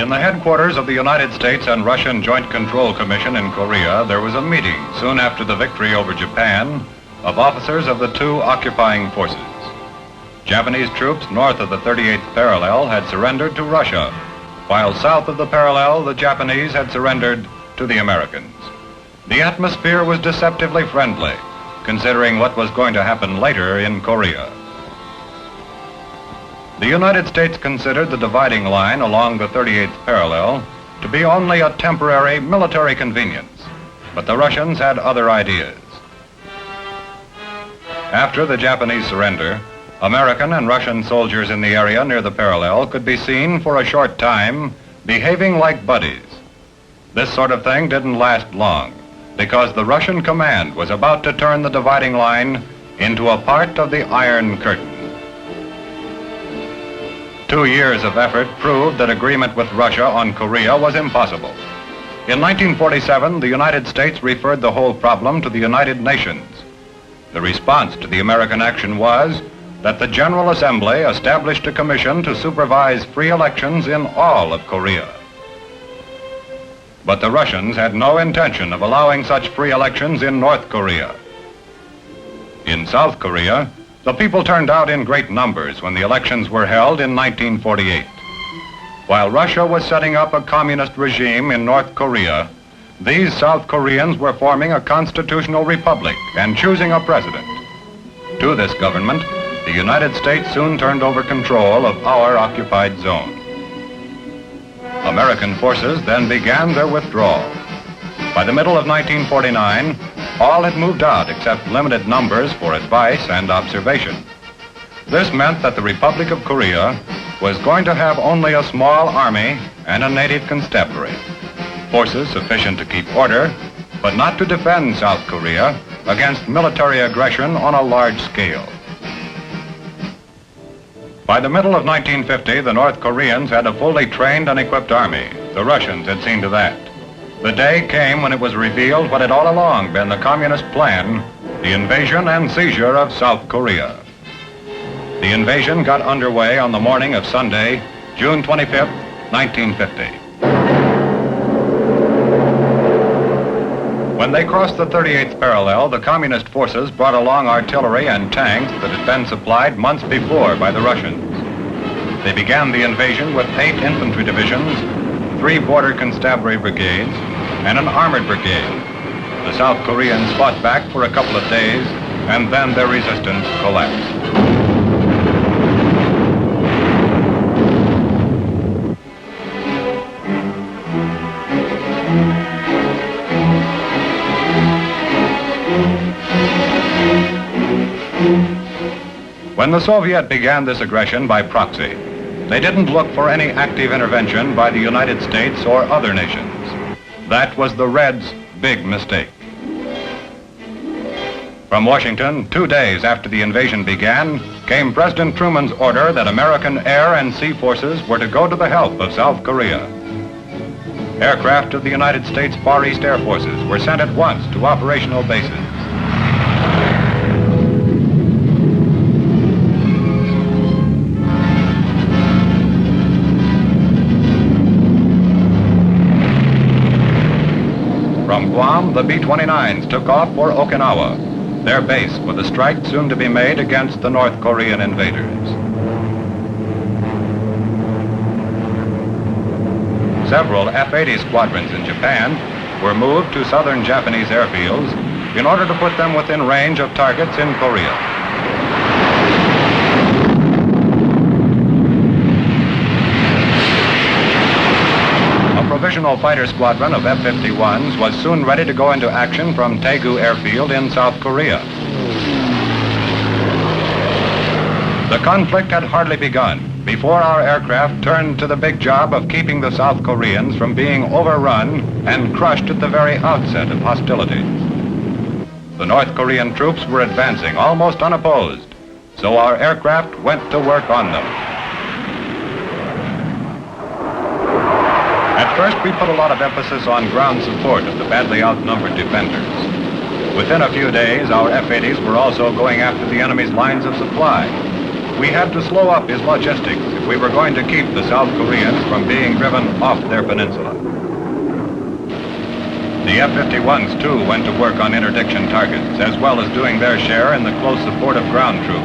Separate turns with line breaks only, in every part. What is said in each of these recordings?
In the headquarters of the United States and Russian Joint Control Commission in Korea, there was a meeting soon after the victory over Japan of officers of the two occupying forces. Japanese troops north of the 38th parallel had surrendered to Russia, while south of the parallel, the Japanese had surrendered to the Americans. The atmosphere was deceptively friendly, considering what was going to happen later in Korea. The United States considered the dividing line along the 38th parallel to be only a temporary military convenience, but the Russians had other ideas. After the Japanese surrender, American and Russian soldiers in the area near the parallel could be seen for a short time behaving like buddies. This sort of thing didn't last long, because the Russian command was about to turn the dividing line into a part of the Iron Curtain. 2 years of effort proved that agreement with Russia on Korea was impossible. In 1947, the United States referred the whole problem to the United Nations. The response to the American action was that the General Assembly established a commission to supervise free elections in all of Korea. But the Russians had no intention of allowing such free elections in North Korea. In South Korea, the people turned out in great numbers when the elections were held in 1948. While Russia was setting up a communist regime in North Korea, these South Koreans were forming a constitutional republic and choosing a president. To this government, the United States soon turned over control of our occupied zone. American forces then began their withdrawal. By the middle of 1949, all had moved out except limited numbers for advice and observation. This meant that the Republic of Korea was going to have only a small army and a native constabulary, forces sufficient to keep order, but not to defend South Korea against military aggression on a large scale. By the middle of 1950, the North Koreans had a fully trained and equipped army. The Russians had seen to that. The day came when it was revealed what had all along been the communist plan, the invasion and seizure of South Korea. The invasion got underway on the morning of Sunday, June 25th, 1950. When they crossed the 38th parallel, the communist forces brought along artillery and tanks that had been supplied months before by the Russians. They began the invasion with 8 infantry divisions, 3 border constabulary brigades, and an armored brigade. The South Koreans fought back for a couple of days, and then their resistance collapsed. When the Soviet began this aggression by proxy, they didn't look for any active intervention by the United States or other nations. That was the Reds' big mistake. From Washington, 2 days after the invasion began, came President Truman's order that American air and sea forces were to go to the help of South Korea. Aircraft of the United States Far East Air Forces were sent at once to operational bases. From Guam, the B-29s took off for Okinawa, their base for the strike soon to be made against the North Korean invaders. Several F-80 squadrons in Japan were moved to southern Japanese airfields in order to put them within range of targets in Korea. Provisional fighter squadron of F-51s was soon ready to go into action from Daegu Airfield in South Korea. The conflict had hardly begun before our aircraft turned to the big job of keeping the South Koreans from being overrun and crushed at the very outset of hostilities. The North Korean troops were advancing almost unopposed, so our aircraft went to work on them. At first, we put a lot of emphasis on ground support of the badly outnumbered defenders. Within a few days, our F-80s were also going after the enemy's lines of supply. We had to slow up his logistics if we were going to keep the South Koreans from being driven off their peninsula. The F-51s, too, went to work on interdiction targets, as well as doing their share in the close support of ground troops.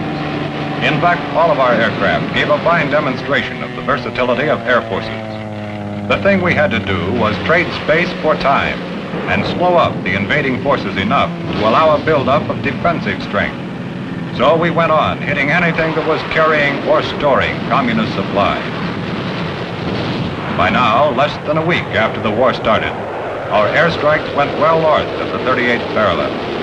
In fact, all of our aircraft gave a fine demonstration of the versatility of air forces. The thing we had to do was trade space for time and slow up the invading forces enough to allow a buildup of defensive strength. So we went on, hitting anything that was carrying or storing communist supplies. By now, less than a week after the war started, our airstrikes went well north of the 38th parallel.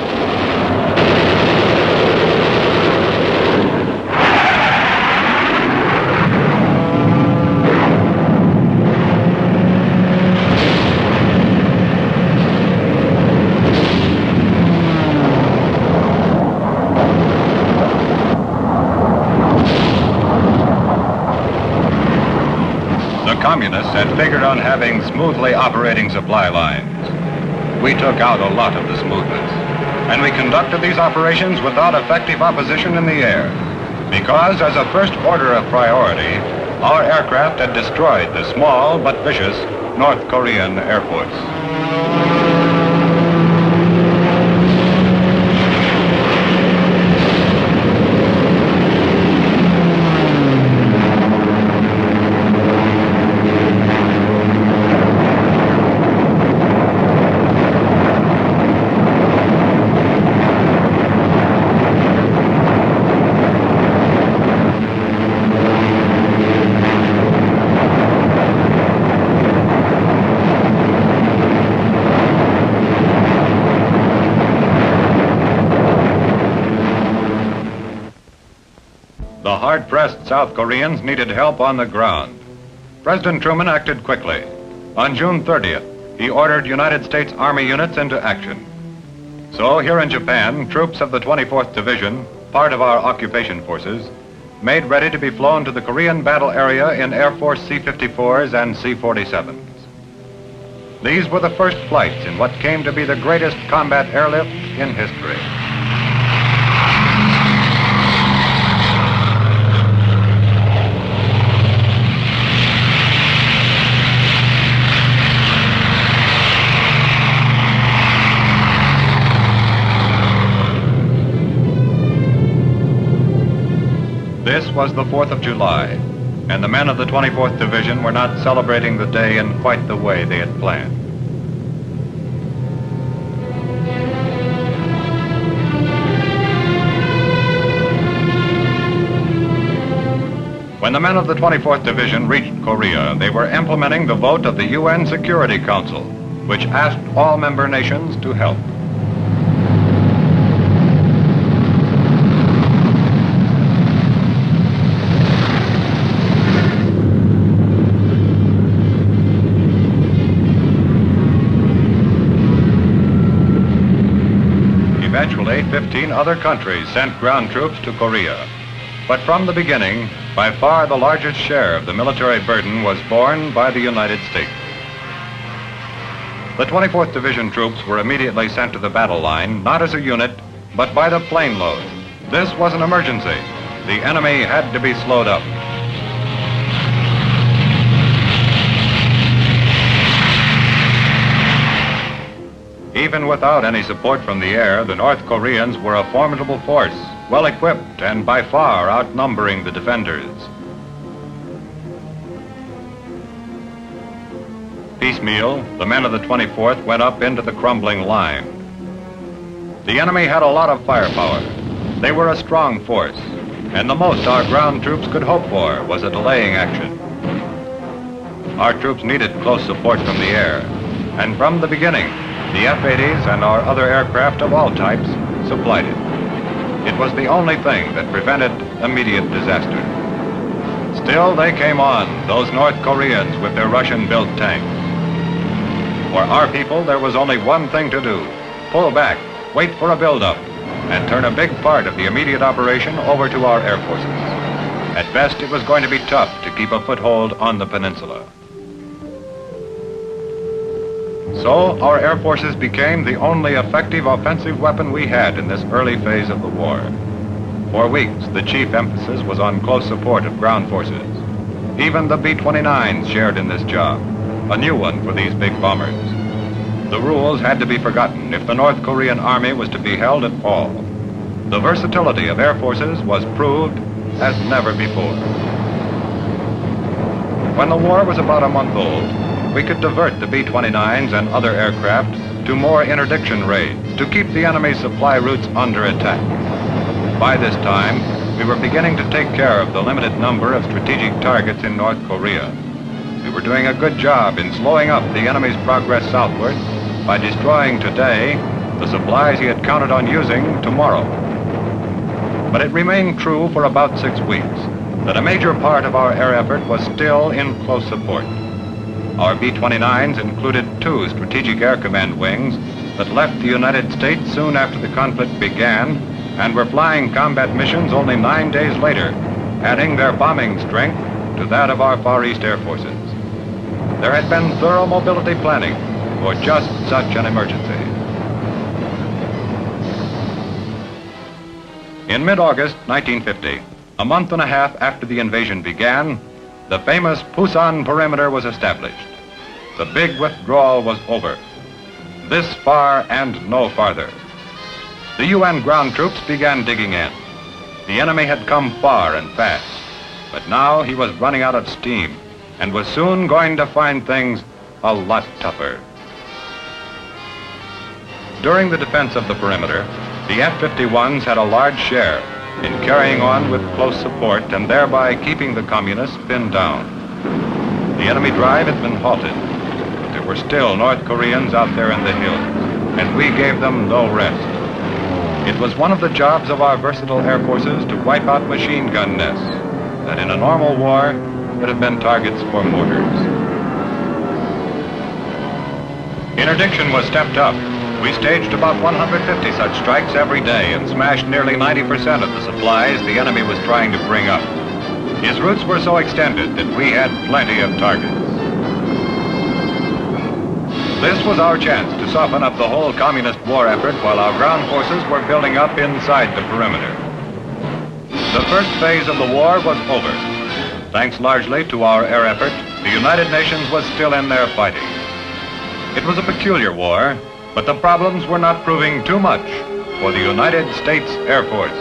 Communists had figured on having smoothly operating supply lines. We took out a lot of the smoothness, and we conducted these operations without effective opposition in the air, because as a first order of priority, our aircraft had destroyed the small but vicious North Korean Air Force. The hard-pressed South Koreans needed help on the ground. President Truman acted quickly. On June 30th, he ordered United States Army units into action. So here in Japan, troops of the 24th Division, part of our occupation forces, made ready to be flown to the Korean battle area in Air Force C-54s and C-47s. These were the first flights in what came to be the greatest combat airlift in history. This was the 4th of July, and the men of the 24th Division were not celebrating the day in quite the way they had planned. When the men of the 24th Division reached Korea, they were implementing the vote of the UN Security Council, which asked all member nations to help. Eventually, 15 other countries sent ground troops to Korea. But from the beginning, by far the largest share of the military burden was borne by the United States. The 24th Division troops were immediately sent to the battle line, not as a unit, but by the plane load. This was an emergency. The enemy had to be slowed up. Even without any support from the air, the North Koreans were a formidable force, well equipped and by far outnumbering the defenders. Piecemeal, the men of the 24th went up into the crumbling line. The enemy had a lot of firepower. They were a strong force, and the most our ground troops could hope for was a delaying action. Our troops needed close support from the air, and from the beginning, the F-80s and our other aircraft of all types supplied it. It was the only thing that prevented immediate disaster. Still, they came on, those North Koreans with their Russian-built tanks. For our people, there was only one thing to do: pull back, wait for a buildup, and turn a big part of the immediate operation over to our air forces. At best, it was going to be tough to keep a foothold on the peninsula. So, our air forces became the only effective offensive weapon we had in this early phase of the war. For weeks, the chief emphasis was on close support of ground forces. Even the B-29s shared in this job, a new one for these big bombers. The rules had to be forgotten if the North Korean Army was to be held at all. The versatility of air forces was proved as never before. When the war was about a month old, we could divert the B-29s and other aircraft to more interdiction raids to keep the enemy's supply routes under attack. By this time, we were beginning to take care of the limited number of strategic targets in North Korea. We were doing a good job in slowing up the enemy's progress southward by destroying today the supplies he had counted on using tomorrow. But it remained true for about 6 weeks that a major part of our air effort was still in close support. Our B-29s included 2 Strategic Air Command wings that left the United States soon after the conflict began and were flying combat missions only 9 days later, adding their bombing strength to that of our Far East Air Forces. There had been thorough mobility planning for just such an emergency. In mid-August 1950, a month and a half after the invasion began, the famous Pusan perimeter was established. The big withdrawal was over. This far and no farther. The UN ground troops began digging in. The enemy had come far and fast, but now he was running out of steam and was soon going to find things a lot tougher. During the defense of the perimeter, the F-51s had a large share in carrying on with close support and thereby keeping the communists pinned down. The enemy drive had been halted, but there were still North Koreans out there in the hills, and we gave them no rest. It was one of the jobs of our versatile air forces to wipe out machine gun nests that in a normal war would have been targets for mortars. Interdiction was stepped up. We staged about 150 such strikes every day and smashed nearly 90% of the supplies the enemy was trying to bring up. His routes were so extended that we had plenty of targets. This was our chance to soften up the whole communist war effort while our ground forces were building up inside the perimeter. The first phase of the war was over. Thanks largely to our air effort, the United Nations was still in there fighting. It was a peculiar war, but the problems were not proving too much for the United States Air Force.